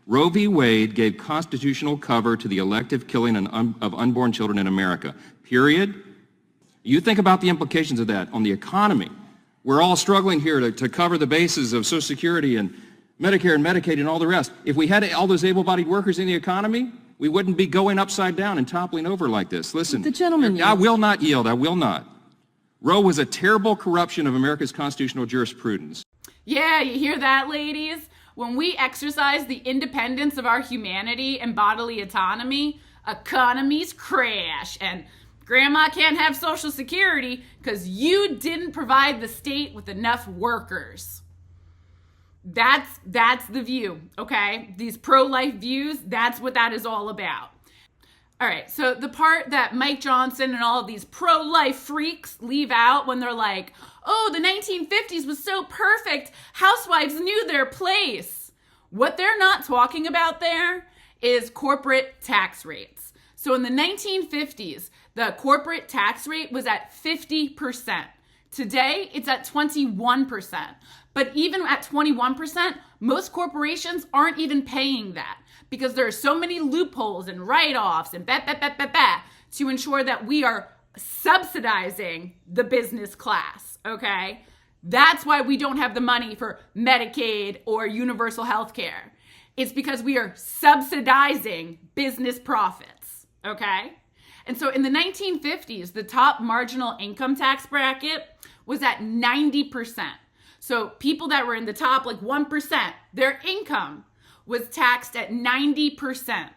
Roe v. Wade gave constitutional cover to the elective killing of unborn children in America, period. You think about the implications of that on the economy. We're all struggling here to cover the bases of Social Security and Medicare and Medicaid and all the rest. If we had all those able-bodied workers in the economy, we wouldn't be going upside down and toppling over like this. Listen, the gentleman I will not yield. I will not. Roe was a terrible corruption of America's constitutional jurisprudence. Yeah, you hear that, ladies? When we exercise the independence of our humanity and bodily autonomy, economies crash, and grandma can't have Social Security because you didn't provide the state with enough workers. That's the view, okay? These pro-life views, that's what that is all about. All right, so the part that Mike Johnson and all of these pro-life freaks leave out when they're like, oh, the 1950s was so perfect, housewives knew their place. What they're not talking about there is corporate tax rates. So in the 1950s, the corporate tax rate was at 50%. Today, it's at 21%. But even at 21%, most corporations aren't even paying that because there are so many loopholes and write-offs and to ensure that we are subsidizing the business class, okay? That's why we don't have the money for Medicaid or universal health care. It's because we are subsidizing business profits, okay? And so in the 1950s, the top marginal income tax bracket was at 90%. So people that were in the top, like 1%, their income was taxed at 90%.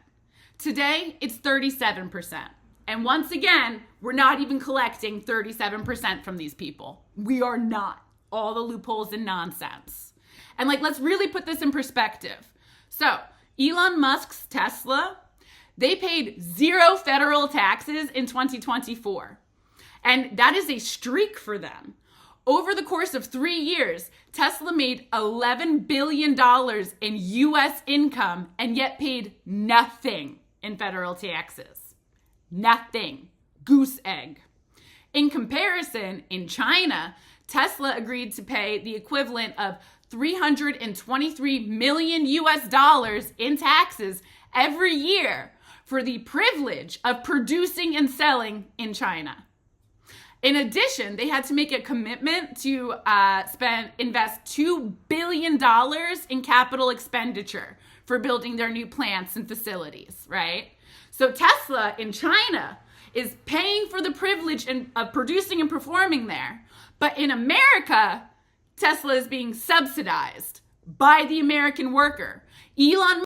Today, it's 37%. And once again, we're not even collecting 37% from these people. We are not. All the loopholes and nonsense. And let's really put this in perspective. So Elon Musk's Tesla, they paid 0 federal taxes in 2024. And that is a streak for them. Over the course of 3 years, Tesla made $11 billion in US income and yet paid nothing in federal taxes. Nothing. Goose egg. In comparison, in China, Tesla agreed to pay the equivalent of $323 million US in taxes every year for the privilege of producing and selling in China. In addition, they had to make a commitment to invest $2 billion in capital expenditure for building their new plants and facilities, right? So Tesla in China is paying for the privilege of producing and performing there. But in America, Tesla is being subsidized by the American worker. Elon